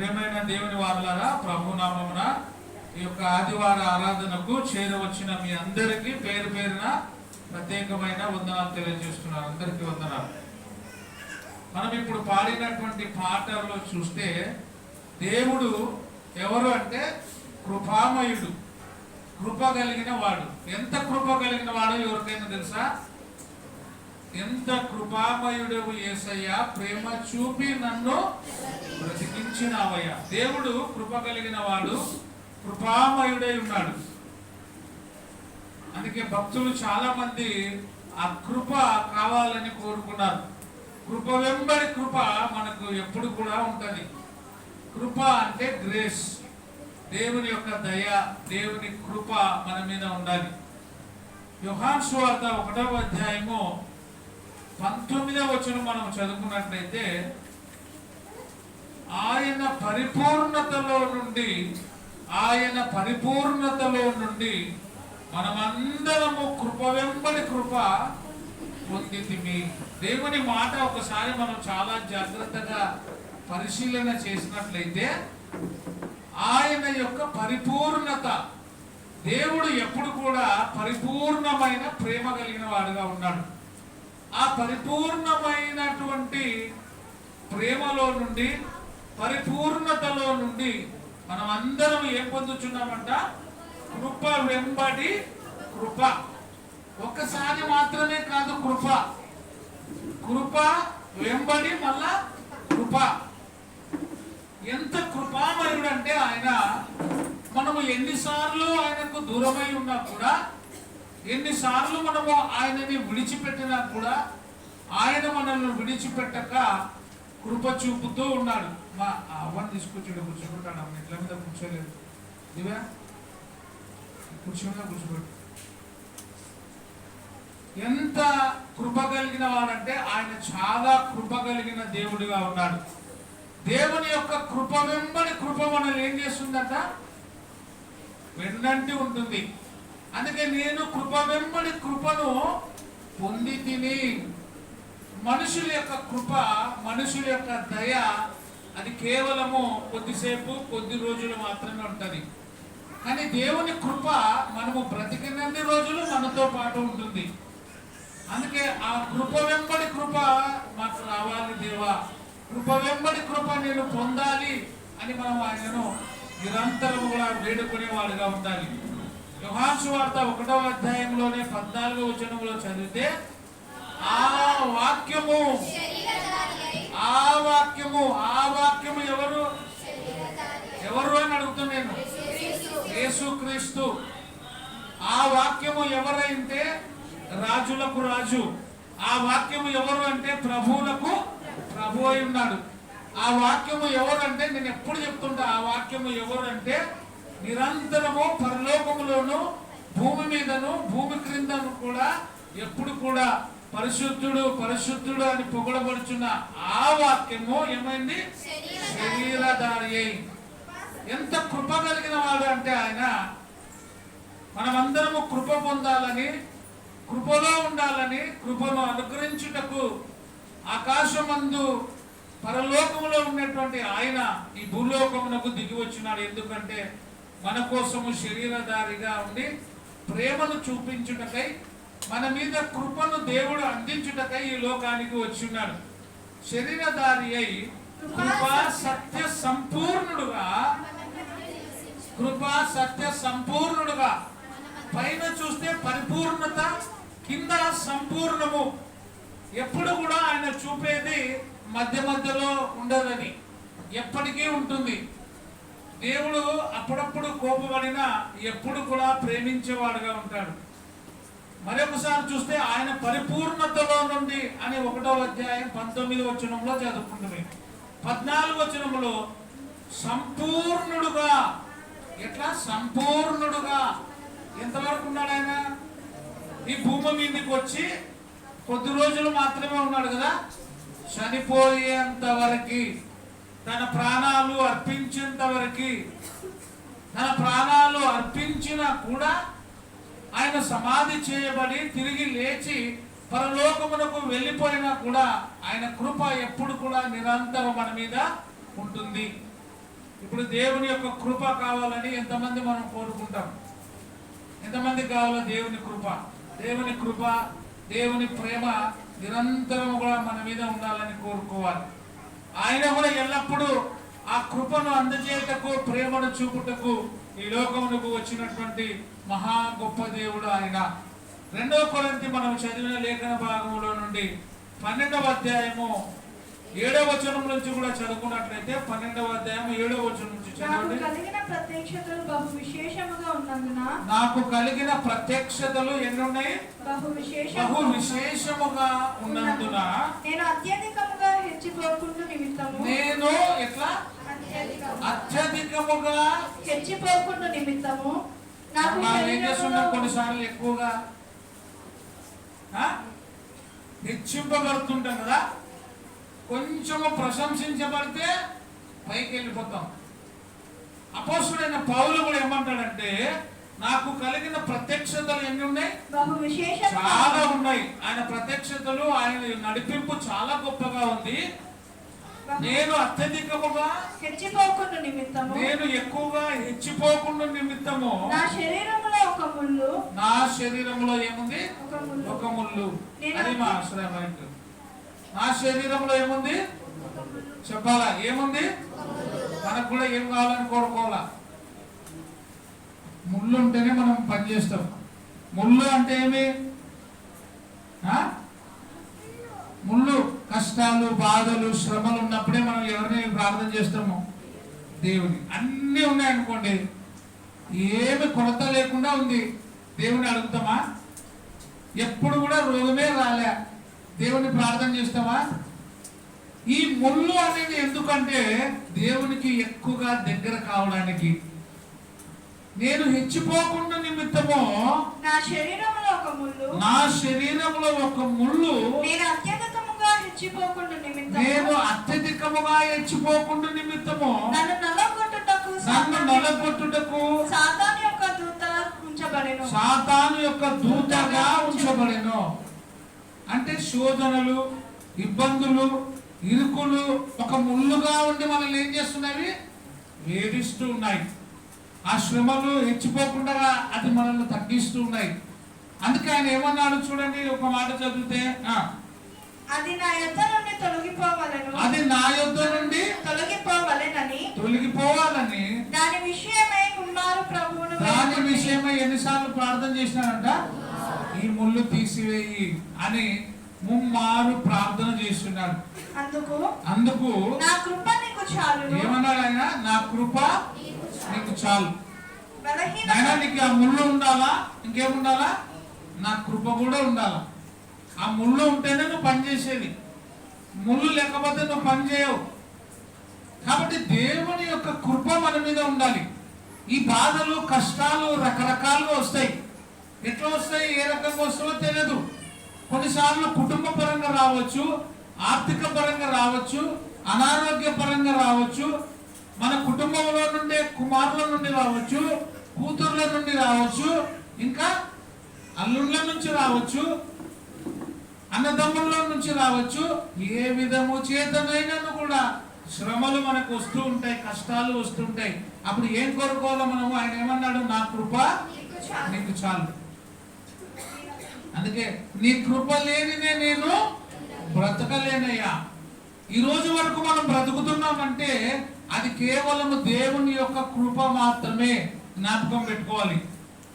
ప్రియమైన దేవుని వారలారా, ప్రభునామమున ఈ యొక్క ఆదివార ఆరాధనకు చేరవచ్చిన మీ అందరికీ పేరు పేరున ప్రత్యేకమైన వందనాలు తెలియజేస్తున్నాను. అందరికీ వందనాలు. మనం ఇప్పుడు పాడినటువంటి పాటల్లో చూస్తే దేవుడు ఎవరు అంటే కృపామయుడు, కృప కలిగిన వాడు. ఎంత కృప కలిగిన వాడో ఎవరికైనా తెలుసా? ఎంత కృపామయుడు యేసయ్యా, ప్రేమ చూపి నన్ను బ్రతికించినావయ్యా. దేవుడు కృప కలిగిన వాడు, కృపామయుడై ఉన్నాడు. అందుకే భక్తులు చాలా మంది ఆ కృప కావాలని కోరుకున్నారు. కృప వెంబడి కృప మనకు ఎప్పుడు కూడా ఉంటుంది. కృప అంటే గ్రేస్, దేవుని యొక్క దయ, దేవుని కృప మన మీద ఉండాలి. యోహాను సువార్త 1వ అధ్యాయము 19వ వచనం మనం చదువుకున్నట్లయితే, ఆయన పరిపూర్ణతలో నుండి మనమందరము కృప వెంబడి కృప పొందితిమి. దేవుని మాట ఒకసారి మనం చాలా జాగ్రత్తగా పరిశీలన చేసినట్లయితే, ఆయన యొక్క పరిపూర్ణత, దేవుడు ఎప్పుడు కూడా పరిపూర్ణమైన ప్రేమ కలిగిన వాడుగా ఉన్నాడు. ఆ పరిపూర్ణమైనటువంటి ప్రేమలో నుండి, పరిపూర్ణతలో నుండి మనం అందరం ఏం పొందుతున్నామంట? కృప వెంబడి కృప. ఒక్కసారి మాత్రమే కాదు, కృప వెంబడి మళ్ళా కృప. ఎంత కృపామయుడు అంటే ఆయన, మనము ఎన్నిసార్లు ఆయనకు దూరమై ఉన్నా కూడా, ఎన్నిసార్లు మనము ఆయనని విడిచిపెట్టినా కూడా, ఆయన మనల్ని విడిచిపెట్టక కృప చూపుతూ ఉన్నాడు. మా అవ్వని తీసుకొచ్చాడు, కూర్చోబెట్టాడు. అమ్మ ఇట్ల మీద కూర్చోలేదు, దివ్యా కూర్చోగా కూర్చోబెట్టు. ఎంత కృప కలిగిన వాడంటే ఆయన చాలా కృప కలిగిన దేవుడిగా ఉన్నాడు. దేవుని యొక్క కృప వెంబడి కృప మనల్ని ఏం చేస్తుందట? వెన్నంటి ఉంటుంది. అందుకే నేను కృప వెంబడి కృపను పొంది తిని. మనుషుల యొక్క కృప, మనుషుల యొక్క దయ, అది కేవలము కొద్దిసేపు, కొద్ది రోజులు మాత్రమే ఉంటుంది. కానీ దేవుని కృప మనము బ్రతికినన్ని రోజులు మనతో పాటు ఉంటుంది. అందుకే ఆ కృప వెంబడి కృప మాకు రావాలి దేవా, కృప వెంబడి కృప నేను పొందాలి అని మనం ఆయనను నిరంతరం కూడా వేడుకునేవాడుగా ఉండాలి. యోహాను సువార్త 1వ అధ్యాయంలోనే 14వ వచనంలో చదివితే, ఆ వాక్యము ఎవరు అని అడుగుతున్నాను. యేసుక్రీస్తు. ఆ వాక్యము ఎవరైతే రాజులకు రాజు, ఆ వాక్యము ఎవరు అంటే ప్రభువులకు ప్రభు అయి ఉన్నాడు. ఆ వాక్యము ఎవరు అంటే, నేను ఎప్పుడు చెప్తుంటా, ఆ వాక్యము ఎవరు అంటే నిరంతరము పరలోకములోను భూమి మీదను భూమి క్రిందను కూడా ఎప్పుడు కూడా పరిశుద్ధుడు పరిశుద్ధుడు అని పొగడబడుచున్న ఆ వాక్యము ఏమైంది? శరీరధారి అయి. ఎంత కృప కలిగిన వాడు అంటే ఆయన, మనమందరము కృప పొందాలని, కృపలో ఉండాలని, కృపను అనుగ్రహించుటకు ఆకాశమందు పరలోకములో ఉన్నటువంటి ఆయన ఈ భూలోకమునకు దిగి వచ్చినాడు. ఎందుకంటే మన కోసము శరీరధారిగా ఉండి ప్రేమను చూపించుటకై, మన మీద కృపను దేవుడు అందించుటకై ఈ లోకానికి వచ్చిన్నాడు. శరీరధారి అయి కృపా సత్య సంపూర్ణుడుగా, పైన చూస్తే పరిపూర్ణత, కింద సంపూర్ణము. ఎప్పుడు కూడా ఆయన చూపేది మధ్య మధ్యలో ఉండదని, ఎప్పటికీ ఉంటుంది. దేవుడు అప్పుడప్పుడు కోపపడినా ఎప్పుడు కూడా ప్రేమించేవాడుగా ఉంటాడు. మరొకసారి చూస్తే ఆయన పరిపూర్ణతలో నుండి అని 1వ అధ్యాయం 19వ వచనంలో చదువుకుంటుంది. 14వ వచనంలో సంపూర్ణుడుగా. ఎట్లా సంపూర్ణుడుగా? ఎంతవరకు ఉన్నాడు ఆయన? ఈ భూమి మీదకి వచ్చి కొద్ది రోజులు మాత్రమే ఉన్నాడు కదా. చనిపోయేంత వరకు, తన ప్రాణాలు అర్పించేంత వరకు, తన ప్రాణాలు అర్పించినా కూడా, ఆయన సమాధి చేయబడి తిరిగి లేచి పరలోకమునకు వెళ్ళిపోయినా కూడా ఆయన కృప ఎప్పుడు కూడా నిరంతరం మన మీద ఉంటుంది. ఇప్పుడు దేవుని యొక్క కృప కావాలని ఎంతమంది మనం కోరుకుంటాం? ఎంతమంది కావాలో దేవుని కృప? దేవుని కృప, దేవుని ప్రేమ నిరంతరం కూడా మన మీద ఉండాలని కోరుకోవాలి. ఆయన కూడా ఎల్లప్పుడూ ఆ కృపను అందజేయటకు, ప్రేమను చూపుటకు ఈ లోకమునకు వచ్చినటువంటి మహా గొప్ప దేవుడు ఆయన. 2 కొరింథీ మనం చదివిన లేఖన భాగంలో నుండి 12వ అధ్యాయము 7వ వచనం నుంచి కూడా చదువుకున్నట్లయితే 12వ అధ్యాయం 7వ వచనం నుంచి చదవండి. నాకు కలిగిన ప్రత్యక్షతలు బహు విశేషముగా ఉన్నందున ఎన్నున్నాయి? బహు విశేషముగా ఉన్నందున నేను అత్యధికముగా హెచ్చిపోకుండా నిమిత్తము నేను ఎట్లా అత్యధికముగా హెచ్చిపోకుండా నిమిత్తము నాకు కొన్నిసార్లు ఎక్కువగా హెచ్చింపబడుతుంటాం కదా, కొంచెము ప్రశంసించబడితే పైకి వెళ్ళిపోతాం. అపోస్తుడైన పౌలు కూడా ఏమంటాడంటే, నాకు కలిగిన ప్రత్యక్షతలు ఎన్ని ఉన్నాయి? చాలా ఉన్నాయి. ఆయన ప్రత్యక్షతలు, ఆయన నడిపింపు చాలా గొప్పగా ఉంది. నేను అత్యధికముగా హెచ్చిపోకుండా నిమిత్తము, నేను ఎక్కువగా హెచ్చిపోకుండా నిమిత్తము నా శరీరములో ఒక ముళ్ళు, నా శరీరంలో ఏముంది? ఒక ముళ్ళు. అది మా ఆశ్రయం. నా శరీరంలో ఏముంది చెప్పాలా? ఏముంది? మనకు కూడా ఏం కావాలని కోరుకోవాలా? ముళ్ళు ఉంటేనే మనం పని చేస్తాం. ముళ్ళు అంటే ఏమి? ముళ్ళు కష్టాలు, బాధలు, శ్రమలు ఉన్నప్పుడే మనం ఎవరిని ప్రార్థన చేస్తాము? దేవుని. అన్నీ ఉన్నాయనుకోండి, ఏమి కొరత లేకుండా ఉంది, దేవుని అడుగుతామా? ఎప్పుడు కూడా రోగమే రాలే, దేవుని ప్రార్థన చేస్తామా? ఈ ముళ్ళు అనేది ఎందుకంటే దేవునికి ఎక్కువగా దగ్గర కావడానికి. నేను హెచ్చిపోకుండా నిమిత్తము నా శరీరంలో ఒక ముళ్ళు, నా శరీరంలో ఒక ముళ్ళు, నేను అత్యధికముగా హెచ్చిపోకుండా నిమిత్తము, నేను అత్యధికముగా హెచ్చిపోకుండా నిమిత్తము నన్ను నలగొట్టుటకు సాతాను యొక్క దూత ఉంచబడెను. సాతాను యొక్క దూతగా ఉంచబడెను. అంటే శోధనలు, ఇబ్బందులు, ఇరుకులు ఒక ముళ్ళుగా ఉండి మనల్ని ఏం చేస్తున్నవి? వేధిస్తూ ఉన్నాయి. ఆ శ్రమలు హెచ్చిపోకుండా అది మనల్ని తగ్గిస్తూ ఉన్నాయి. అందుకే ఆయన ఏమన్నాడు చూడండి, ఒక మాట చదివితే, అది నా యొద్ద నుండి తొలగిపోవాలని, అది నా యొద్ద నుండి తొలగిపోవాలని దాని విషయమై ముమ్మారు ప్రభువును, దాని విషయమై ఎన్నిసార్లు ప్రార్థన చేసినాడంట? ఈ ముళ్ళు తీసివేయి అని ముమ్మారు ప్రార్థన చేస్తున్నాడు. అందుకు నా కృప నీకు చాలు. ఏమన్నాడు ఆయన? నా కృప నీకు చాలు. అయినా నీకు ఆ ముళ్ళు ఉండాలా? ఇంకేముండాలా? నా కృప కూడా ఉండాలా. ఆ ముళ్ళు ఉంటేనే నువ్వు పని చేసేది. ముళ్ళు లేకపోతే నువ్వు పని చేయవు. కాబట్టి దేవుని యొక్క కృప మన మీద ఉండాలి. ఈ బాధలు, కష్టాలు రకరకాలుగా వస్తాయి. ఎట్లా వస్తాయి, ఏ రకంగా వస్తాయో తెలియదు. కొన్నిసార్లు కుటుంబ పరంగా రావచ్చు, ఆర్థిక పరంగా రావచ్చు, అనారోగ్య పరంగా రావచ్చు, మన కుటుంబంలో నుండి కుమారుల నుండి రావచ్చు, కూతుర్ల నుండి రావచ్చు, ఇంకా అల్లుళ్ళ నుంచి రావచ్చు, అన్నదమ్ముల నుంచి రావచ్చు. ఏ విధము చేతనైనా కూడా శ్రమలు మనకు వస్తూ ఉంటాయి, కష్టాలు వస్తుంటాయి. అప్పుడు ఏం కోరుకోవాలో మనము? ఆయన ఏమన్నాడు? నా కృప నీకు చాలు. అందుకే నీ కృప లేనిదే నేను బ్రతకలేనయ్యా. ఈ రోజు వరకు మనం బ్రతుకుతున్నామంటే అది కేవలం దేవుని యొక్క కృప మాత్రమే. జ్ఞాపకం పెట్టుకోవాలి.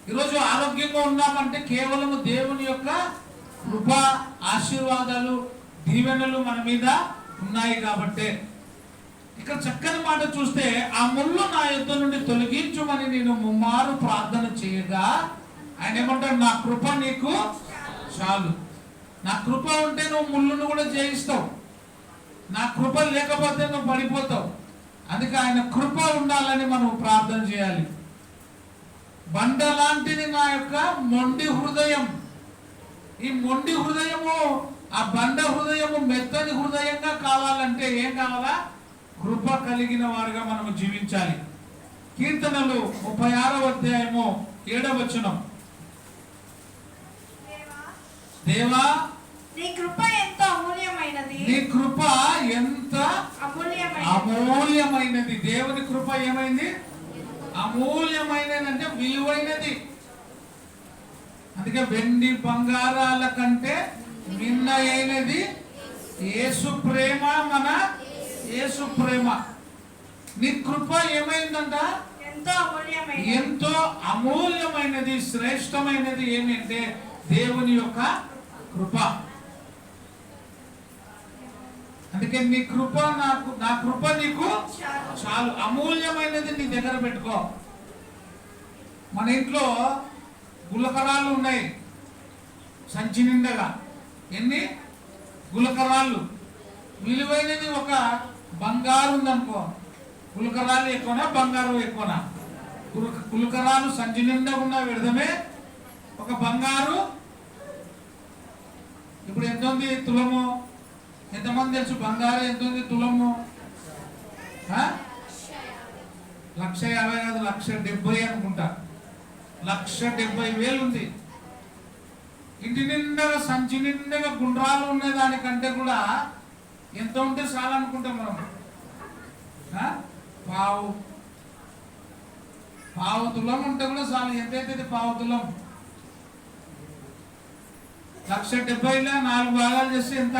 ఈరోజు ఆరోగ్యంగా ఉన్నామంటే కేవలం దేవుని యొక్క కృప, ఆశీర్వాదాలు, దీవెనలు మన మీద ఉన్నాయి కాబట్టే. ఇక్కడ చక్కని మాట చూస్తే, ఆ ముళ్ళు నా యొద్ద నుండి తొలగించుమని నేను ముమ్మారు ప్రార్థన చేయగా ఆయన ఏమంటాడు? నా కృప నీకు చాలు. నా కృప ఉంటే నువ్వు ముళ్ళును కూడా జయిస్తావు. నా కృప లేకపోతే నువ్వు పడిపోతావు. అందుకే ఆయన కృప ఉండాలని మనం ప్రార్థన చేయాలి. బండ లాంటిది నా యొక్క మొండి హృదయం. ఈ మొండి హృదయము, ఆ బండ హృదయము మెత్తని హృదయంగా కావాలంటే ఏం కావాలా? కృప కలిగిన వారుగా మనము జీవించాలి. కీర్తనలు 36వ అధ్యాయము 7వ వచనం. దేవా నీ కృప ఎంతో అమూల్యమైనది, నీ కృప ఎంత అమూల్యమైనది. అమూల్యమైనది. దేవుని కృప ఏమైంది? అమూల్యమైనది అంటే విలువైనది. అందుకే వెండి బంగారాల కంటే మిన్న అయినది యేసు ప్రేమ, మన యేసు ప్రేమ. నీ కృప ఏమైందంట? ఎంతో అమూల్యమైనది. ఎంతో అమూల్యమైనది, శ్రేష్టమైనది ఏమంటే దేవుని యొక్క కృప. అందుకే నీ కృప నాకు, నా కృప నీకు చాలు. అమూల్యమైనది నీ దగ్గర పెట్టుకో. మన ఇంట్లో గులకరాళ్ళు ఉన్నాయి సంచి నిండగా. ఎన్ని గులకరాళ్ళు? విలువైనది ఒక బంగారు ఉందనుకో, గులకరాలు ఎక్కువనా బంగారు ఎక్కువనా? గులకరాలు సంచి నిండా ఉన్న విడదమే. ఒక బంగారు ఇప్పుడు ఎంత ఉంది తులము? ఎంతమంది తెలుసు బంగారు ఎంత ఉంది తులము? 1,50,000 కాదు, 1,70,000 అనుకుంటా. 1,70,000 ఉంది. ఇంటి నిండగా సంచి నిండగా గుండ్రాలు ఉన్న దానికంటే కూడా ఎంత ఉంటే చాలు అనుకుంటాం మనం. పావు తులం ఉంటే కూడా చాలు. ఎంతైతే పావు తులం? 1,70,000 4 భాగాలు చేస్తే ఎంత?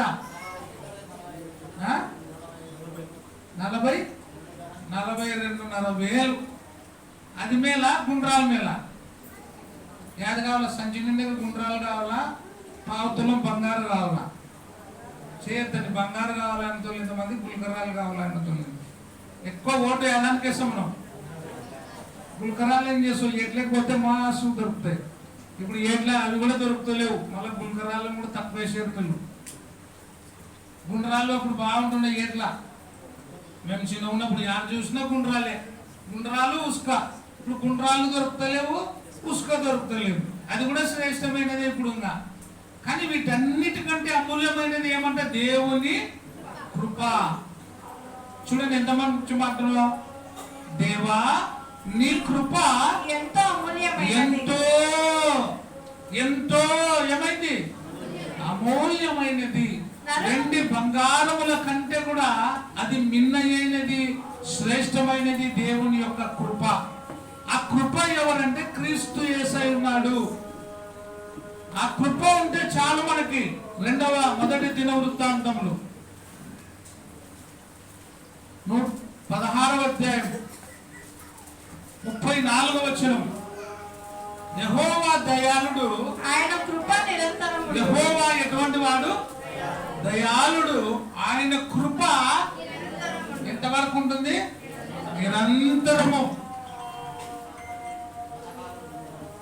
42,500. అది మేళ గుండ్రాల మేళ. ఏది కావాలా? సంచి నిండా గుండ్రాలు కావాలా? పావు తులం బంగారు కావాలా? చేయొద్దని. బంగారు కావాలనుతో ఇంతమంది, గుల్కరాలు కావాలనుతో. ఎక్కువ ఓటు ఏదానికి వేస్తాం మనం? గుల్కరాలు ఏం చేస్తాం? ఎట్లకి పోతే మాసు దొరుకుతాయి. ఇప్పుడు ఎట్లా అవి కూడా దొరుకుతలేవు. మళ్ళీ గుల్కరాలు కూడా తక్కువ వేసేరు పిల్లలు. గుండ్రాలు అప్పుడు బాగుంటుండే. ఎట్లా మేము చిన్న ఉన్నప్పుడు యాడ్ చూసినా గుండ్రాలే. గుండ్రాలు ఉసుక. ఇప్పుడు గుండ్రాలు దొరుకుతలేవు, ఉసుక దొరుకుతలేవు. అది కూడా శ్రేష్టమైనది ఇప్పుడు ఉందా. కానీ వీటన్నిటికంటే అమూల్యమైనది ఏమంటే దేవుని కృప. చూడండి ఎంత మంచి మాటలో, దేవా నీ కృప ఎంతో అమూల్యమైనది. ఎంతో ఎంతో ఏమైంది? అమూల్యమైనది. వెండి బంగారముల కంటే కూడా అది మిన్నయైనది, శ్రేష్టమైనది దేవుని యొక్క కృప. ఆ కృప ఎవరంటే క్రీస్తు యేసై ఉన్నాడు. ఆ కృప ఉంటే చాలు మనకి. మొదటి దినవృత్తాంతములు 16వ అధ్యాయం 34వ వచనం. యెహోవా దయాళుడు, ఆయన కృప నిరంతరం. యెహోవా ఎటువంటి వాడు? దయాళుడు. ఆయన కృప ఎంతవరకు ఉంటుంది? నిరంతరము.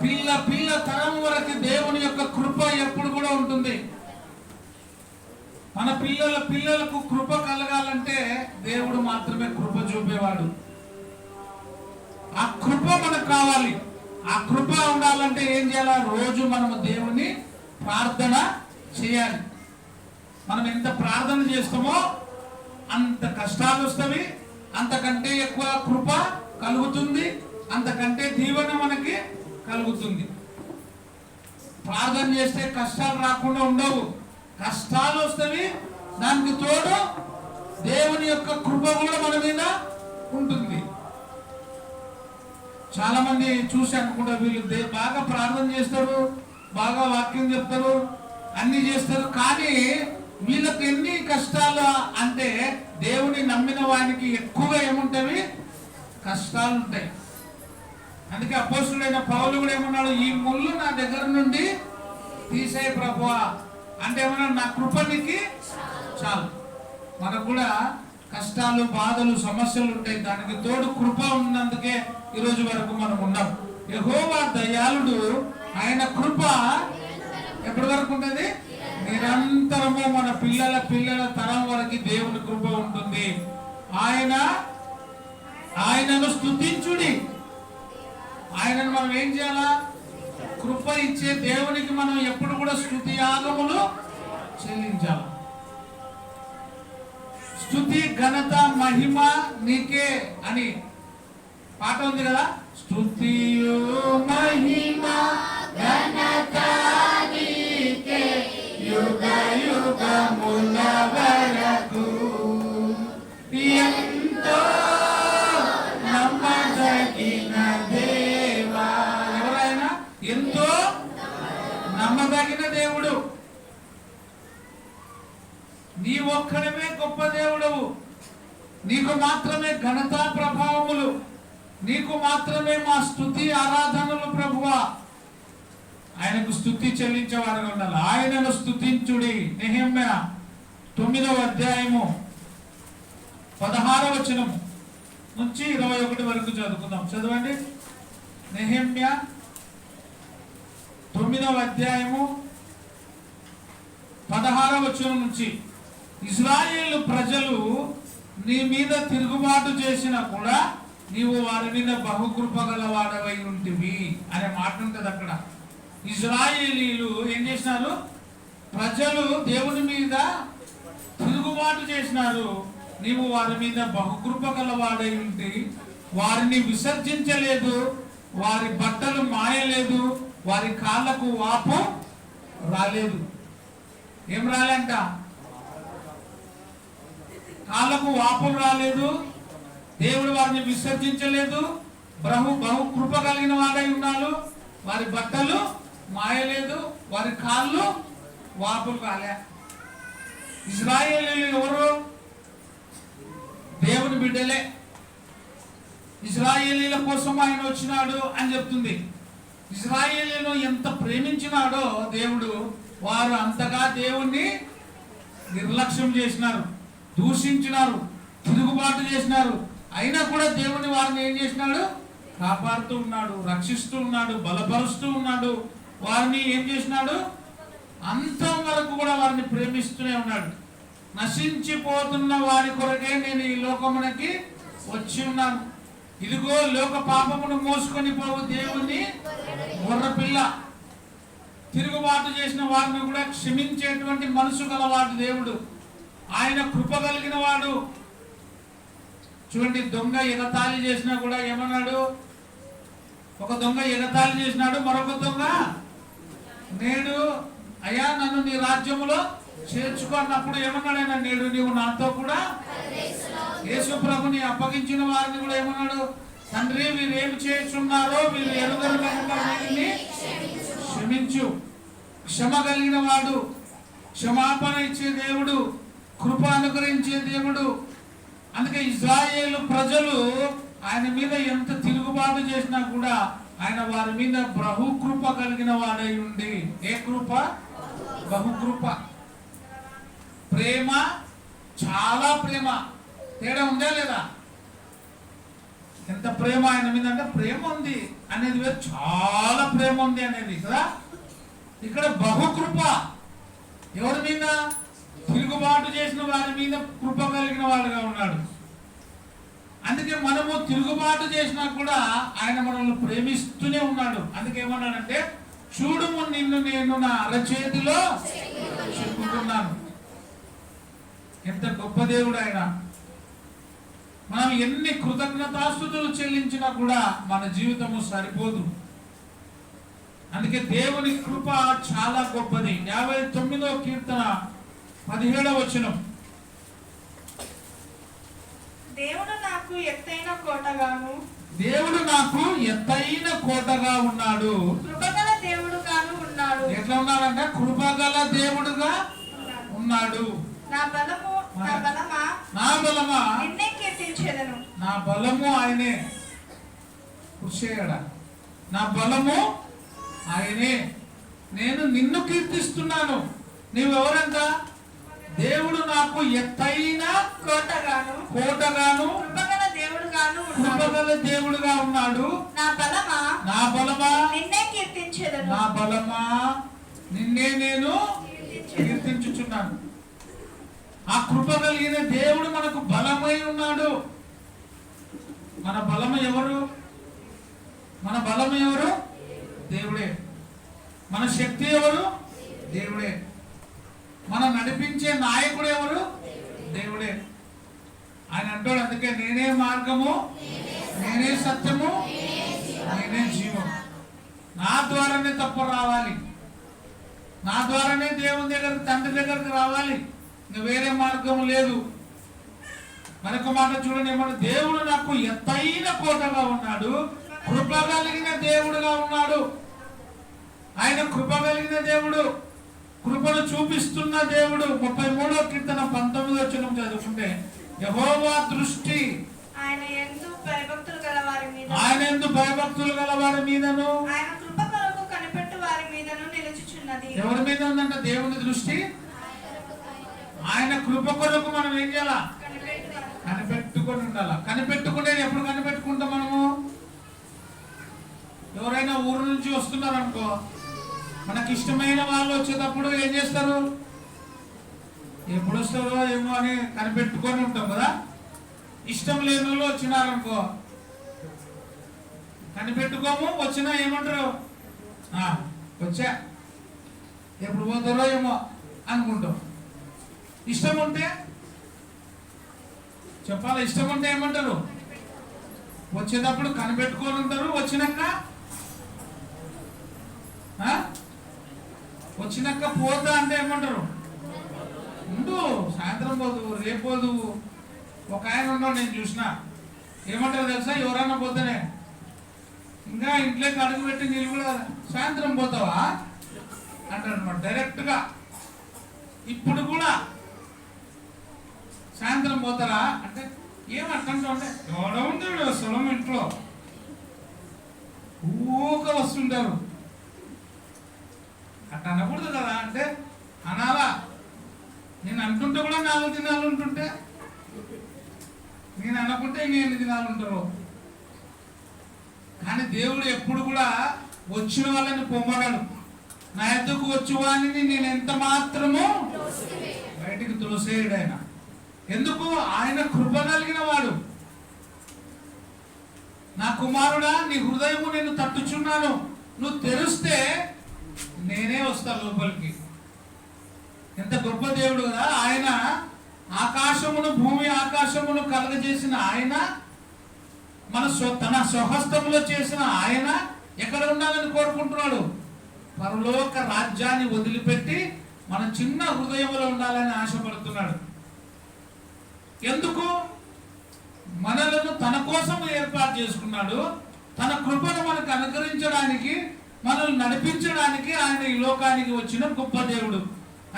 పిల్ల పిల్ల తరం వరకు దేవుని యొక్క కృప ఎప్పుడు కూడా ఉంటుంది. మన పిల్లలకు కృప కలగాలంటే దేవుడు మాత్రమే కృప చూపేవాడు. ఆ కృప మనకు కావాలి. ఆ కృప ఉండాలంటే ఏం చేయాలి? రోజు మనము దేవుని ప్రార్థన చేయాలి. మనం ఎంత ప్రార్థన చేస్తామో అంత కష్టాలు వస్తాయి, అంతకంటే ఎక్కువ కృప కలుగుతుంది, అంతకంటే దీవెన మనకి కలుగుతుంది. ప్రార్థన చేస్తే కష్టాలు రాకుండా ఉండవు, కష్టాలు వస్తాయి. దానికి తోడు దేవుని యొక్క కృప కూడా మన మీద ఉంటుంది. చాలా మంది చూసి అనుకుంటారు, వీళ్ళు బాగా ప్రార్థన చేస్తారు, బాగా వాక్యం చెప్తారు, అన్ని చేస్తారు, కానీ వీళ్ళకు ఎన్ని కష్టాలు అంటే దేవుని నమ్మిన వానికి ఎక్కువగా ఏముంటాయి? కష్టాలు ఉంటాయి. అందుకే అపోస్తుడైన పౌలు కూడా ఏమన్నాడు? ఈ ముళ్ళు నా దగ్గర నుండి తీసేయి ప్రభువా అంటే ఏమన్నాడు? నా కృపనికి చాలు. మనకు కూడా కష్టాలు, బాధలు, సమస్యలు ఉంటాయి. దానికి తోడు కృప ఉన్నందుకే ఈరోజు వరకు మనం ఉన్నాం. యెహోవా దయాళుడు. ఆయన కృప ఎప్పటి వరకు ఉంటుంది? నిరంతరము. మన పిల్లల తరం వరకు దేవుని కృప ఉంటుంది. ఆయనను స్తుతించుడి. ఆయనను మనం ఏం చేయాలా? కృప ఇచ్చే దేవునికి మనం ఎప్పుడు కూడా స్తుతి యాగములు చెల్లించాలి. స్తుతి, ఘనత, మహిమ నీకే అని పాట ఉంది కదా. స్తుతియు మహిమ ఘనత నీకే యుగ యుగముల వరకు నమ్మదగిన దేవుడు. నీ ఒక్కడమే గొప్ప దేవుడవు. నీకు మాత్రమే ఘనత ప్రభావములు, నీకు మాత్రమే మా స్తుతి ఆరాధనలు ప్రభువా. ఆయనకు స్తుతి చెల్లించేవారుగా ఉండాలి. ఆయనను స్తుతించుడి. నెహెమ్యా 9వ అధ్యాయము 16వ వచనము నుంచి 21 వరకు చదువుకుందాం. చదవండి. నెహెమ్యా 9వ అధ్యాయము 16వ వచనం నుంచి, ఇశ్రాయేలు ప్రజలు నీ మీద తిరుగుబాటు చేసినా కూడా నీవు వారి మీద బహుకృప గలవాడవై ఉంటివి అనే మాట ఉంటుంది అక్కడ. ఇశ్రాయేలీలు ఏం చేసినారు? ప్రజలు దేవుని మీద తిరుగుబాటు చేసినారు, నీవు వారి మీద బహుకృప గలవాడై ఉంటి. వారిని విసర్జించలేదు, వారి బట్టలు మాయలేదు, వారి కాళ్ళకు వాపు రాలేదు. ఏం రాలేంట? కాళ్ళకు వాపులు రాలేదు. దేవుడు వారిని విసర్జించలేదు, బహు కృప కలిగిన వాడై ఉన్నాడు. వారి బట్టలు మాయలేదు, వారి కాళ్ళు వాపులు రాలే. ఇశ్రాయేలీయులు ఎవరు? దేవుని బిడ్డలే. ఇశ్రాయేలీల కోసం ఆయన వచ్చినాడు అని చెప్తుంది. ఇశ్రాయేలీలను ఎంత ప్రేమించినాడో దేవుడు, వారు అంతగా దేవుణ్ణి నిర్లక్ష్యం చేసినారు, దూషించినారు, తిరుగుబాటు చేసినారు. అయినా కూడా దేవుని వారిని ఏం చేసినాడు? కాపాడుతూ ఉన్నాడు, రక్షిస్తూ ఉన్నాడు, బలపరుస్తూ ఉన్నాడు. వారిని ఏం చేసినాడు? అంతం వరకు కూడా వారిని ప్రేమిస్తూనే ఉన్నాడు. నశించిపోతున్న వారి కొరకే నేను ఈ లోకమునకి వచ్చి ఉన్నాను. ఇదిగో లోక పాపమును మోసుకొని పోవు దేవుని గొర్రెపిల్ల. తిరుగుబాటు చేసిన వారిని కూడా క్షమించేటువంటి మనసు గలవాడు దేవుడు. ఆయన కృప కలిగిన వాడు. చూడండి, దొంగ ఎగతాళి చేసినా కూడా ఏమన్నాడు? ఒక దొంగ ఎగతాళి చేసినాడు, మరొక దొంగ నేడు అయ్యా నన్ను నీ రాజ్యములో చేర్చుకున్నప్పుడు ఏమన్నాడు ఆయన? నేడు నీవు నాతో కూడా. యేసు ప్రభుని అప్పగించిన వారిని కూడా ఏమన్నాడు? తండ్రి, వీరు ఏమి చేస్తున్నారో వీరు ఎరుగరు కనుక వీరిని క్షమించు. క్షమ కలిగిన వాడు, క్షమాపణ ఇచ్చే దేవుడు, కృప అనుగ్రహించే దేవుడు. అందుకే ఇశ్రాయేలు ప్రజలు ఆయన మీద ఎంత తిరుగుబాటు చేసినా కూడా ఆయన వారి మీద బహుకృప కలిగిన వాడై ఉండి. ఏ కృప? బహుకృప. ప్రేమ, చాలా ప్రేమ. తేడా ఉందా లేదా? ఎంత ప్రేమ ఆయన మీద అంటే, ప్రేమ ఉంది అనేది వేరు, చాలా ప్రేమ ఉంది అనేది కదా. ఇక్కడ బహుకృప. ఎవరి మీద? తిరుగుబాటు చేసిన వారి మీద కృప కలిగిన వాడుగా ఉన్నాడు. అందుకే మనము తిరుగుబాటు చేసినా కూడా ఆయన మనల్ని ప్రేమిస్తూనే ఉన్నాడు. అందుకే ఏమన్నాడంటే, చూడుము నిన్ను నేను నా అరచేతిలో చెప్పుకున్నాను. ఎంత గొప్ప దేవుడు ఆయన. మనం ఎన్ని కృతజ్ఞతాస్తుతులు చెల్లించినా కూడా మన జీవితము సరిపోదు. అందుకే దేవుని కృప చాలా గొప్పది. 59వ కీర్తన 17వ వచనం, దేవుడు నాకు ఎత్తైన కోటగాను, దేవుడు నాకు ఎత్తైన కోటగా ఉన్నాడు. కృపగల దేవుడుగాను ఉన్నాడు. ఎట్లా ఉన్నాడంట? కృపగల దేవుడుగా ఉన్నాడు. నా బలమా నిన్నే కీర్తించెదను. నా బలము ఆయనే. కృషేయడా, నా బలము ఆయనే. నేను నిన్ను కీర్తిస్తున్నాను. నీవెవరంట? దేవుడు నాకు ఎత్తైన కోటగాను కృపగల దేవుడుగా ఉన్నాడు. నా బలమా నిన్నే కీర్తించెదను. నా బలమా నిన్నే నేను కీర్తించుచున్నాను. ఆ కృప కలిగిన దేవుడు మనకు బలమై ఉన్నాడు. మన బలము ఎవరు? మన బలము ఎవరు? దేవుడే. మన శక్తి ఎవరు? దేవుడే. మనం నడిపించే నాయకుడు ఎవరు? దేవుడే. ఆయన అంటాడు, అందుకే నేనే మార్గము, నేనే సత్యము, నేనే జీవం. నా ద్వారానే తప్ప రావాలి, నా ద్వారానే దేవుని దగ్గరకు, తండ్రి దగ్గరకు రావాలి. ఇంకా వేరే మార్గం లేదు. మరొక మాట చూడండి, ఏమన్నా? దేవుడు నాకు ఎత్తైన కోటగా ఉన్నాడు, కృప కలిగిన దేవుడుగా ఉన్నాడు. ఆయన కృప కలిగిన దేవుడు, కృపను చూపిస్తున్న దేవుడు. 33వ కీర్తన 19వ వచనం చదువుకుంటే, యెహోవా దృష్టి ఆయన యందు భయభక్తులు గల వారి మీద, ఆయన యందు భయభక్తులు గల వారి మీదను, ఆయన కృప కొరకు కనిపెట్టు వారి మీదను నిలుచుచున్నది. ఎవరి మీద ఉందంట దేవుని దృష్టి? ఆయన కృప కొరకు మనం ఏం చేయాలా? కనిపెట్టుకొని ఉండాలా. కనిపెట్టుకునేది ఎప్పుడు కనిపెట్టుకుంటాం మనము? ఎవరైనా ఊరు నుంచి వస్తున్నారు అనుకో, మనకి ఇష్టమైన వాళ్ళు వచ్చేటప్పుడు ఏం చేస్తారు? ఎప్పుడు వస్తారో ఏమో అని కనిపెట్టుకొని ఉంటాం కదా. ఇష్టం లేని వాళ్ళు వచ్చినారనుకో కనిపెట్టుకోము, వచ్చినా ఏమంటారు? వచ్చా, ఎప్పుడు పోతారో ఏమో అనుకుంటాం. ఇష్టం ఉంటే చెప్పాలి, ఇష్టం ఉంటే ఏమంటారు? వచ్చేటప్పుడు కనిపెట్టుకొని ఉంటారు, వచ్చినాక పోతా అంటే ఏమంటారు? ఉండు, సాయంత్రం పోదు, రేపు పోదు. ఒక ఆయన ఉన్నాడు, నేను చూసిన. ఏమంటారు తెలుసా? ఎవరైనా పోతానే ఇంకా ఇంట్లోకి అడుగు పెట్టి నీళ్ళు కూడా సాయంత్రం పోతావా అంటాడు అనమాట డైరెక్ట్గా. ఇప్పుడు కూడా సాయంత్రం పోతారా అంటే ఏమంటా ఉంటే ఎవడ ఉంటాడు స్థలం ఇంట్లో ఊక వస్తుంటారు. అట్లా అనకూడదు కదా. అంటే అనాలా? నేను అంటుంటే కూడా 4 దినాలు ఉంటుంటే, నేను అనకుంటే ఇంకెన్ని దినాలు ఉంటారు. కానీ దేవుడు ఎప్పుడు కూడా వచ్చిన వాళ్ళని పొమ్మడాడు. నా ఎద్దుకు వచ్చి వాడిని నేను ఎంత మాత్రము బయటికి తులసేయడు ఆయన. ఎందుకు? ఆయన కృప కలిగిన వాడు. నా కుమారుడా, నీ హృదయము నేను తట్టుచున్నాను, నువ్వు తెరిస్తే నేనే వస్తా లోపలికి. ఎంత గొప్ప దేవుడు కదా ఆయన. ఆకాశమును భూమి ఆకాశమును కలగజేసిన ఆయన, తన స్వహస్తములో చేసిన ఆయన ఎక్కడ ఉండాలని కోరుకుంటున్నాడు? పరలోక రాజ్యాన్ని వదిలిపెట్టి మన చిన్న హృదయంలో ఉండాలని ఆశపడుతున్నాడు. ఎందుకు? మనలను తన కోసం ఏర్పాటు చేసుకున్నాడు. తన కృపను మనకు అనుగ్రహించడానికి, మనల్ని నడిపించడానికి ఆయన ఈ లోకానికి వచ్చిన గొప్ప దేవుడు.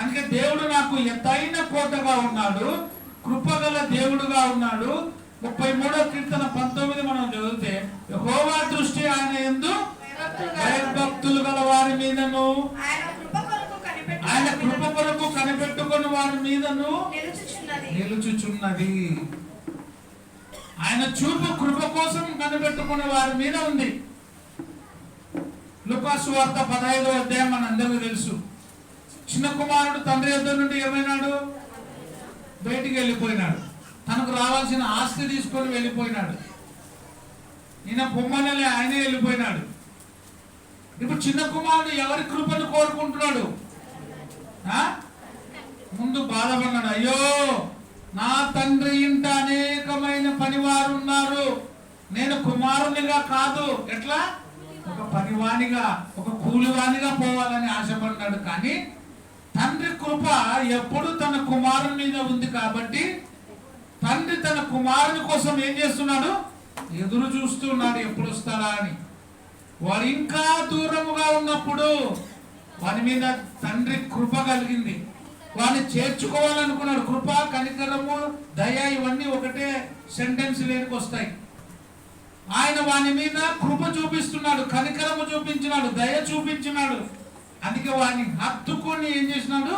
అందుకే దేవుడు నాకు ఎత్తైన కోటగా ఉన్నాడు, కృపగల దేవుడుగా ఉన్నాడు. 33వ కీర్తన 19 మనం చదివితే, యెహోవా దృష్టి ఆయన యందు భయభక్తులు గల వారి మీదను, ఆయన కృప కొరకు కనిపెట్టుకుని వారి మీదను నిలుచుచున్నది. ఆయన చూపు కృప కోసం కనిపెట్టుకునే వారి మీద ఉంది. లూకా సువార్త 15వ అధ్యాయం మనందరికీ తెలుసు. చిన్న కుమారుడు తండ్రి యొద్ద నుండి ఏమైనాడు? బయటికి వెళ్ళిపోయినాడు. తనకు రావాల్సిన ఆస్తి తీసుకొని వెళ్ళిపోయినాడు. ఈయన పొమ్మనలే, ఆయనే వెళ్ళిపోయినాడు. ఇప్పుడు చిన్న కుమారుడు ఎవరి కృపను కోరుకుంటున్నాడు? ముందు బాధపడినాడు. అయ్యో, నా తండ్రి ఇంట అనేకమైన పనివారు ఉన్నారు, నేను కుమారునిగా కాదు, ఎట్లా ఒక పనివానిగా, ఒక కూలివానిగా పోవాలని ఆశపడినాడు. కానీ తండ్రి కృప ఎప్పుడు తన కుమారుని మీద ఉంది కాబట్టి తండ్రి తన కుమారుని కోసం ఏం చేస్తున్నాడు? ఎదురు చూస్తున్నాడు, ఎప్పుడు వస్తాడా అని. వాడు ఇంకా దూరముగా ఉన్నప్పుడు వాని మీద తండ్రి కృప కలిగింది. వాడిని చేర్చుకోవాలనుకున్నాడు. కృప, కనికరము, దయ ఇవన్నీ ఒకటే సెంటెన్స్ లేనికి వస్తాయి. ఆయన వాని మీద కృప చూపిస్తున్నాడు, కనికరము చూపించినాడు, దయ చూపించినాడు. అందుకే వాడిని హత్తుకొని ఏం చేసినాడు?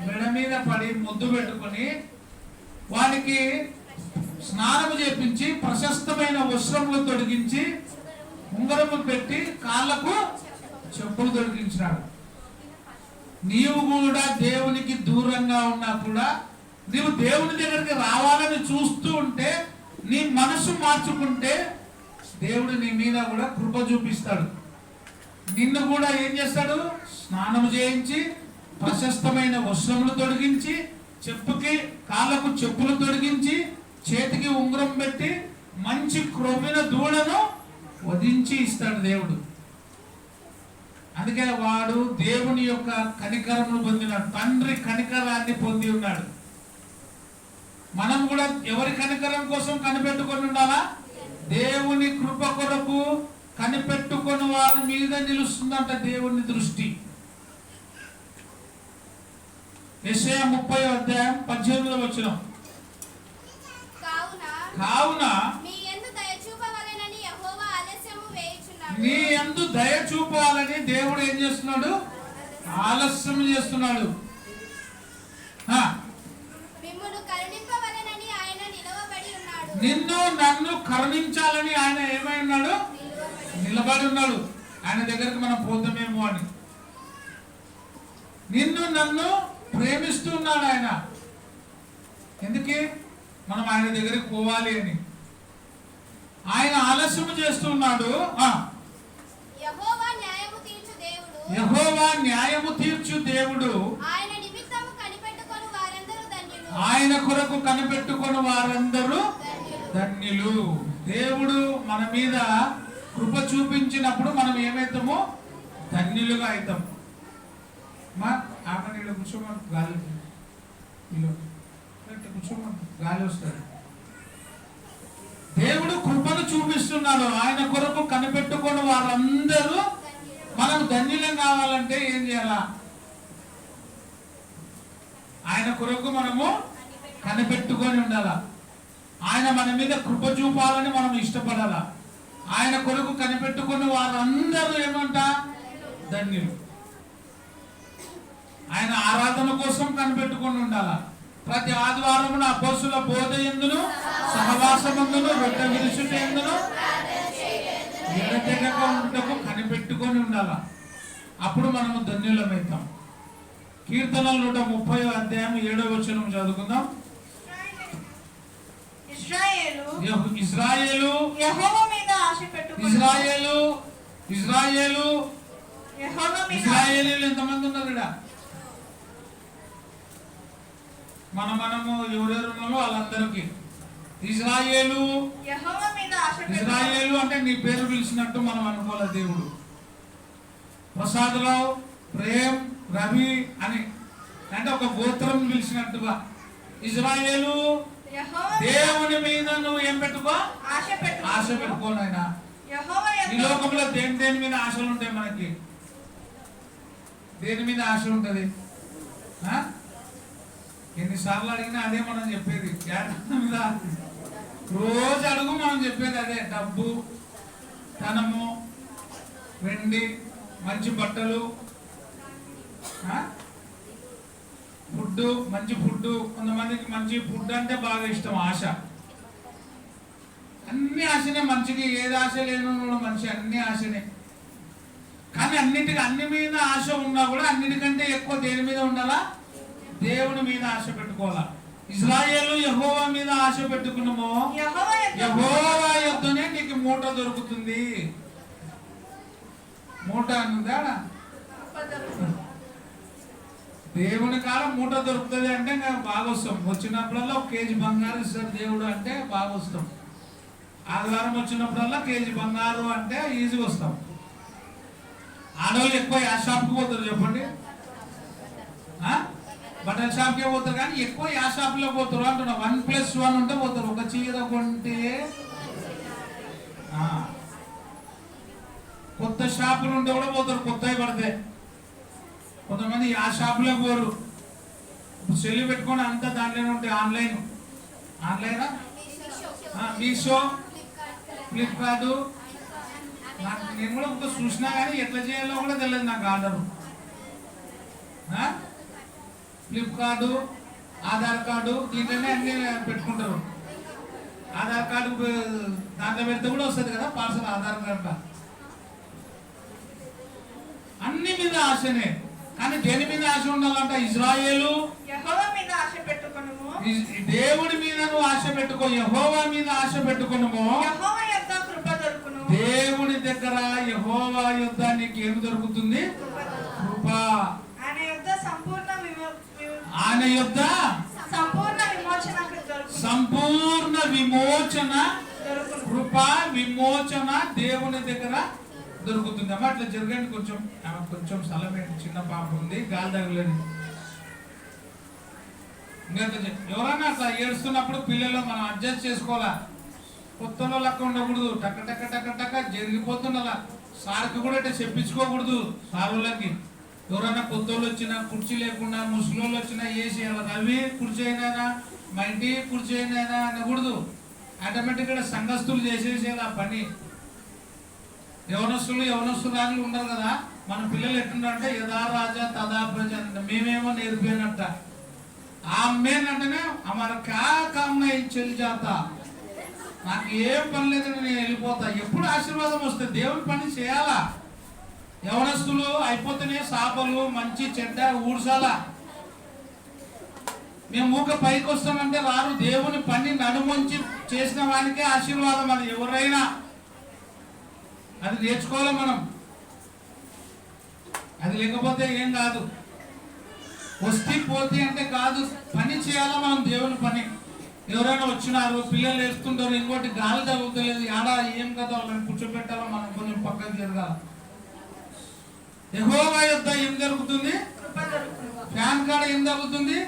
మెడ మీద పడి ముద్దు పెట్టుకొని వానికి స్నానము చేపించి ప్రశస్తమైన వస్త్రములు తొడిగించి ఉంగరము పెట్టి కాళ్ళకు చెప్పులు తొడిగించినాడు. నీవు కూడా దేవునికి దూరంగా ఉన్నా కూడా నీవు దేవుని దగ్గరికి రావాలని చూస్తూ ఉంటే, నీ మనసు మార్చుకుంటే దేవుడు నీ మీద కూడా కృప చూపిస్తాడు. నిన్ను కూడా ఏం చేస్తాడు? స్నానము చేయించి ప్రశస్తమైన వస్త్రములు తొడిగించి, చెప్పుకి కాళ్ళకు చెప్పులు తొడిగించి, చేతికి ఉంగరం పెట్టి మంచి క్రొమ్మిన దూడను వధించి ఇస్తాడు దేవుడు. అందుకే వాడు దేవుని యొక్క కనికరమును పొందినాడు, తండ్రి కనికరాన్ని పొంది ఉన్నాడు. మనం కూడా ఎవరి కనికరం కోసం కనిపెట్టుకొని ఉండాలా? దేవుని కృప కొరకు కనిపెట్టుకుని వారి మీద నిలుస్తుందంట దేవుని దృష్టి. యెషయా 30:18 కావున నీ యందు దయ చూపాలని దేవుడు ఏం చేస్తున్నాడు? ఆలస్యం చేస్తున్నాడు. నిన్ను నన్ను కరుణించాలని ఆయన ఏమై ఉన్నాడు? నిలబడి ఉన్నాడు. ఆయన దగ్గరికి మనం పోతామేమో అని. నిన్ను నన్ను ప్రేమిస్తున్నాడు ఆయన. ఎందుకే? మనం ఆయన దగ్గరికి పోవాలి అని. ఆయన ఆలస్యం చేస్తున్నాడు. యెహోవా న్యాయము తీర్చు దేవుడు, ఆయన కొరకు కనిపెట్టుకొని వారందరూ ధన్యులు. దేవుడు మన మీద కృప చూపించినప్పుడు మనం ఏమైతామో? ధన్యులుగా అవుతాం. ఆమె కూర్చోమని గాలి కూర్చోమని గాలి వస్తుంది. దేవుడు కృపను చూపిస్తున్నాడు. ఆయన కొరకు కనిపెట్టుకొని వారందరూ మనం ధన్యులం కావాలంటే ఏం చేయాలా? ఆయన కొరకు మనము కనిపెట్టుకొని ఉండాలా. ఆయన మన మీద కృప చూపాలని మనం ఇష్టపడాలా. ఆయన కొరకు కనిపెట్టుకుని వారందరూ ఏమంట? ధన్యులు. ఆయన ఆరాధన కోసం కనిపెట్టుకొని ఉండాలా. ప్రతి ఆదివారమున అపోస్తుల బోధ యందును సహవాసమందును రొట్టె విరుచుట యందును ఎడతెగక ఉంటకు కనిపెట్టుకొని ఉండాలా. అప్పుడు మనము ధన్యులమవుతాం. కీర్తనలు 130:7 చదువుకుందాం. ఇశ్రాయేలు యెహోవా మీద ఆశ పెట్టుకొనుము. ఇశ్రాయేలీలు ఎంతమంది ఉన్నారు ఇక్కడ? మనము ఎవరెవరు ఉన్నామో వాళ్ళందరికీ ఇశ్రాయేలు. యెహోవా మీద ఆశ పెట్టుకొనుము. ఇశ్రాయేలు అంటే నీ పేరు పిలిచినట్టు మనం అనుకోలే. దేవుడు ప్రసాదరావు, ప్రేమ్, రవి అని అంటే ఒక గోత్రం పిలిచినట్టుగా ఇశ్రాయేలు. దేవుని మీద నువ్వు ఏం పెట్టుకో? ఆశ పెట్టుకో నాయనా. ఈ లోకంలో దేని మీద ఆశలు ఉంటాయి మనకి? దేని మీద ఆశ ఉంటది? ఎన్నిసార్లు అడిగినా అదే మనం చెప్పేది. మీద రోజు అడుగు మనం చెప్పేది అదే. డబ్బు, ధనము, వెండి, మంచి బట్టలు, ఫుడ్, మంచి ఫుడ్. కొంతమందికి మంచి ఫుడ్ అంటే బాగా ఇష్టం. ఆశ, అన్ని ఆశనే. మంచికి ఏది ఆశ లేను మనిషి, అన్ని ఆశనే. కానీ అన్ని మీద ఆశ ఉన్నా కూడా అన్నిటికంటే ఎక్కువ దేని మీద ఉండాలా? దేవుని మీద ఆశ పెట్టుకోవాలా. ఇశ్రాయేలు యెహోవా మీద ఆశ పెట్టుకున్నామో యెహోవా యొద్దనే నీకు మూట దొరుకుతుంది. మూట అన్నదా? దేవుని కాలం మూట దొరుకుతుంది అంటే బాగా వస్తాం. వచ్చినప్పుడల్లా 1 కేజీ బంగారు ఇస్తాడు దేవుడు అంటే బాగా వస్తాం. ఆదివారం వచ్చినప్పుడల్లా కేజీ బంగారు అంటే ఈజీగా వస్తాం. ఆడవాళ్ళు ఎక్కువ ఆ షాప్కి పోతారు చెప్పండి. బట్టల షాప్కే పోతారు కానీ ఎక్కువ ఆ షాప్లో పోతారు అంటున్నా. 1+1 ఉంటే పోతారు. ఒక చీర కొంటే కొత్త షాపులు ఉంటే కూడా పోతారు. కొత్తవి పడితే కొంతమంది ఆ షాపులో పోరు. సెల్లు పెట్టుకొని అంతా దాంట్లోనే ఉంటాయి. ఆన్లైనా మీషో, ఫ్లిప్కార్ట్. నేను కూడా ఒక చూసినా కానీ ఎట్లా చేయాలో కూడా తెలియదు నాకు. ఆర్డర్ ఫ్లిప్కార్టు, ఆధార్ కార్డు దీంట్లోనే అన్ని పెట్టుకుంటారు. ఆధార్ కార్డు దాంట్లో పెడితే కూడా వస్తుంది కదా పార్సల్. ఆధార్ కార్డు అన్ని మీద ఆశనే. కానీ దేని మీద ఆశ ఉండాలంట? ఇశ్రాయేలు దేవుడి మీద నువ్వు ఆశ పెట్టుకో. యెహోవా మీద ఆశ పెట్టుకున్నాము. దేవుడి దగ్గర యెహోవా యొద్ద నీకు ఏమి దొరుకుతుంది? కృప. ఆయన యొద్ద సంపూర్ణ విమోచన, కృప, విమోచన దేవుని దగ్గర దొరుకుతుంది. అమ్మ అట్లా జరగండి. కొంచెం స్థలం ఏంటి? చిన్న పాప ఉంది, గాలి తగలేదు. ఇంకా ఎవరైనా అట్లా ఏడుస్తున్నప్పుడు పిల్లలు మనం అడ్జస్ట్ చేసుకోవాలా. కొత్తలో లెక్క ఉండకూడదు. టక్క టక్క టక్క టక్క జరిగిపోతుండాల. సార్కి కూడా అంటే చెప్పించుకోకూడదు. సారులకి ఎవరైనా కొత్తోళ్ళు వచ్చినా, కుర్చీ లేకుండా ముసలోళ్ళు వచ్చినా వేసి రవి కుర్చీ అయినా, మా ఇంటి కుర్చీ అయినా అనకూడదు. ఆటోమేటిక్గా సంఘస్థులు చేసేసేది ఆ పని. యవనస్తురాలు ఉండరు కదా. మన పిల్లలు ఎట్లుంటారంటే యథా రాజా తదా ప్రజ అంటే మేమేమో నేర్పానంట. ఆమెనంటేనే అమర క్యా కామ్నా చెల్లి జాత, నాకు ఏం పని లేదని నేను వెళ్ళిపోతా. ఎప్పుడు ఆశీర్వాదం వస్తుంది. దేవుని పని చేయాలా. యవనస్తులు అయిపోతేనే సాపలు మంచి చెడ్డ ఊడ్చాలా. మేము ఊక పైకి వస్తామంటే రారు. దేవుని పని నడుముంచి చేసిన వానికే ఆశీర్వాదం. అది ఎవరైనా అది నేర్చుకోవాలి మనం. అది లేకపోతే ఏం కాదు. వస్తే పోతే అంటే కాదు, పని చేయాలా మనం దేవుని పని. ఎవరైనా వచ్చినారు, పిల్లలు వేస్తుంటారు, ఇంకోటి గాలి తగ్గుతలేదు, ఆడ ఏం కదా వాళ్ళని కూర్చోబెట్టాలో మనం కొంచెం పక్కకు జరగాలి. యెహోవా యొద్ద ఏం జరుగుతుంది? ఫ్యాన్ కాడ ఏం జరుగుతుంది?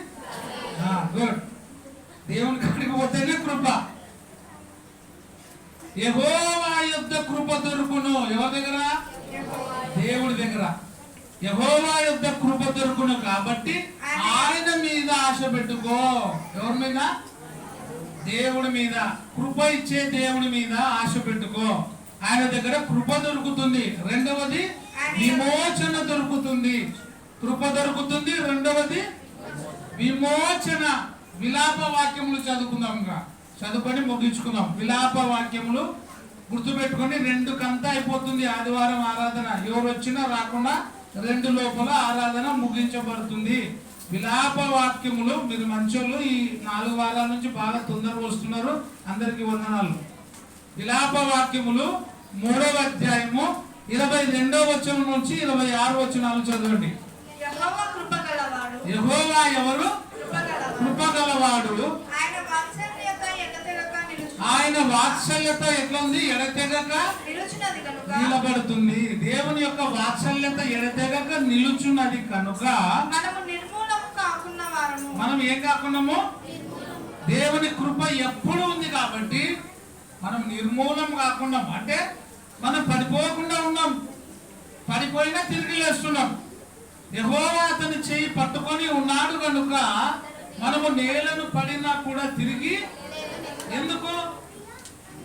గుడ్. దేవుని కాడికి పోతేనే కృప. యెహోవా యొద్ద కృప దొరుకును. ఎవరి దగ్గర? దేవుడి దగ్గర. యెహోవా యొద్ద కృప దొరుకును కాబట్టి ఆయన మీద ఆశ పెట్టుకో. ఎవరి మీద? దేవుడి మీద. కృప ఇచ్చే దేవుడి మీద ఆశ పెట్టుకో. ఆయన దగ్గర కృప దొరుకుతుంది. రెండవది విమోచన దొరుకుతుంది. కృప దొరుకుతుంది. రెండవది విమోచన. విలాప వాక్యములు చదువుకుందాం. చదువుకొని ముగించుకుందాం. విలాప వాక్యములు గుర్తుపెట్టుకొని 2 కంతా అయిపోతుంది ఆదివారం ఆరాధన. ఎవరు వచ్చినా రాకుండా 2 లోపల ఆరాధన ముగించబడుతుంది. విలాప వాక్యములు మీరు మంచోళ్ళు. ఈ 4 వారాల నుంచి బాగా తొందరగా వస్తున్నారు. అందరికీ వందనాలు. విలాప వాక్యములు 3వ అధ్యాయము 22వ వచనం నుంచి 26వ వచనాలు చదవండి. యెహోవా ఎవరు? కృపగలవాడు. ఆయన వాత్సల్యత ఎట్లా ఉంది? ఎడతెగక నిలబడుతుంది. దేవుని యొక్క వాత్సల్యత ఎడతెగక నిలుచున్నది కనుక మనం ఏం కాకున్నాము? దేవుని కృప ఎప్పుడు ఉంది కాబట్టి మనం నిర్మూలం కాకుండా, అంటే మనం పడిపోకుండా ఉన్నాం. పడిపోయినా తిరిగి లేస్తున్నాం. యెహోవా అతని చేయి పట్టుకొని ఉన్నాడు కనుక మనము నేలను పడినా కూడా తిరిగి. ఎందుకు?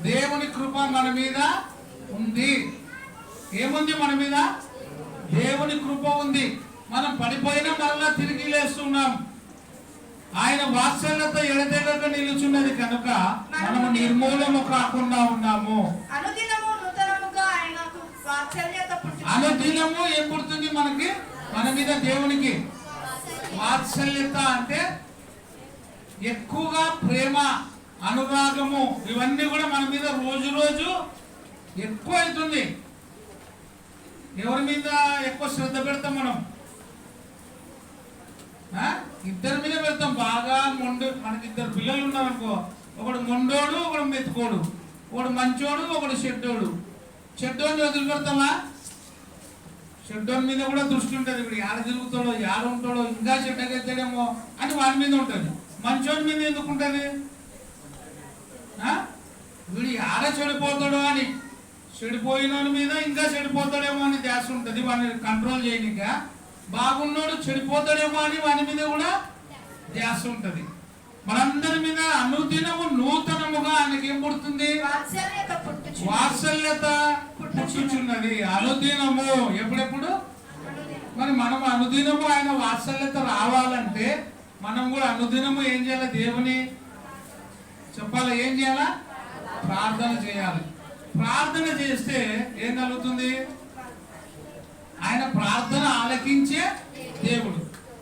దేవుని కృప మన మీద ఉంది. ఏముంది మన మీద? దేవుని కృప ఉంది. మనం పడిపోయినా మరలా తిరిగి లేస్తున్నాం. ఆయన వాత్సల్యత ఎడతెగక నిలుచున్నది కనుక మనము నిర్మూలము కాకుండా ఉన్నాము. అనుదినము ఏం పుడుతుంది మనకి? మన మీద దేవునికి వాత్సల్యత అంటే ఎక్కువగా ప్రేమ, అనురాగము, ఇవన్నీ కూడా మన మీద రోజు రోజు ఎక్కువ అవుతుంది. ఎవరి మీద ఎక్కువ శ్రద్ధ పెడతాం మనం? ఇద్దరి మీద పెడతాం. బాగా మొండు. మనకి 2 పిల్లలు ఉన్నారనుకో, ఒకడు మొండోడు, ఒకడు మెతుకోడు, ఒకడు మంచోడు, ఒకడు చెడ్డోడు. చెడ్డోని వదిలిపెడతామా? చెడ్డోని మీద కూడా దృష్టి ఉంటుంది. ఇప్పుడు యాడ తిరుగుతాడో, యాడ ఉంటాడో, ఇంకా చెడ్డగెత్తాడేమో అని వాడి మీద ఉంటుంది. మంచోని మీద ఎందుకు ఉంటుంది? వీడు యాడ చెడిపోతాడో అని, చెడిపోయిన మీద ఇంకా చెడిపోతాడేమో అని ధ్యాస ఉంటుంది. వాడిని కంట్రోల్ చేయనిక. బాగున్నాడు చెడిపోతాడేమో అని వాడి మీద కూడా ధ్యాస ఉంటుంది. మనందరి మీద అనుదినము నూతనముగా ఆయనకి ఏం పుడుతుంది? వాత్సల్యత పుట్టుచున్నది. అనుదినము. ఎప్పుడెప్పుడు? మరి మనం అనుదినము ఆయన వాత్సల్యత రావాలంటే మనం కూడా అనుదినము ఏం చేయాలి? దేవుని చెప్పాలి. ఏం చేయాలా? ప్రార్థన చేయాలి. ప్రార్థన చేస్తే ఏం కలుగుతుంది? ఆయన ప్రార్థన ఆలకించే దేవుడు.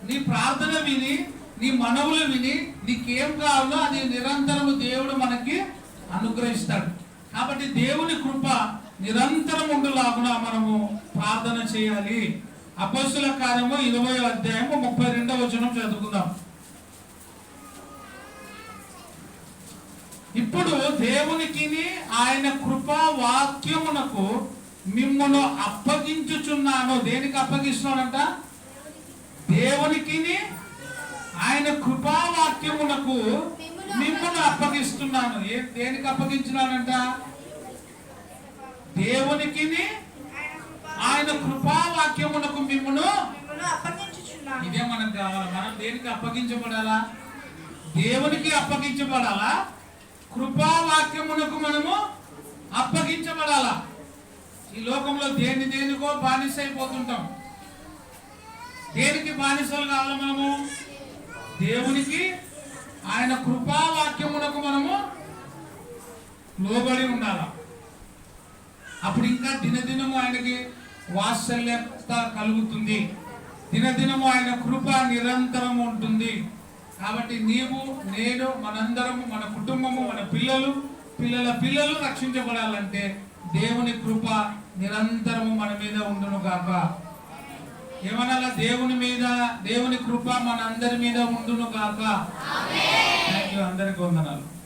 నీ ప్రార్థన విని, నీ మనవులు విని, నీకేం కావాలో అది నిరంతరము దేవుడు మనకి అనుగ్రహిస్తాడు. కాబట్టి దేవుని కృప నిరంతరం ఉండులాగున మనము ప్రార్థన చేయాలి. అపోస్తుల కార్యము 20వ అధ్యాయము 32వ వచనం చదువుకుందాం. ఇప్పుడు దేవునికి ఆయన కృపా వాక్యమునకు మిమ్మును అప్పగించుచున్నాను. దేనికి అప్పగిస్తున్నాడంట? దేవునికి ఆయన కృపావాక్యమునకు మిమ్మల్ని అప్పగిస్తున్నాను. దేనికి అప్పగించినానంట? దేవునికి ఆయన కృపావాక్యమునకు మిమ్మల్ని అప్పగించుచున్నాను. ఇదే మనకు కావాలి. మనం దేనికి అప్పగించబడాలా? దేవునికి అప్పగించబడాలా? కృపావాక్యమునకు మనము అప్పగించబడాలా? ఈ లోకంలో దేనికో బానిస అయిపోతుంటాం. దేనికి బానిసలు కావాలి మనము? దేవునికి ఆయన కృపావాక్యమునకు మనము లోబడి ఉండాలి. అప్పుడు ఇంకా దినదినము ఆయనకి వాత్సల్యత కలుగుతుంది. దినదినము ఆయన కృప నిరంతరం ఉంటుంది. కాబట్టి నీవు, నేను, మనందరము, మన కుటుంబము, మన పిల్లల పిల్లలు రక్షించబడాలంటే దేవుని కృప నిరంతరము మన మీద ఉండును గాక. ఏమనాలా? దేవుని కృప మన అందరి మీద ఉండును గాక. థాంక్యూ. అందరికీ వందనాలు.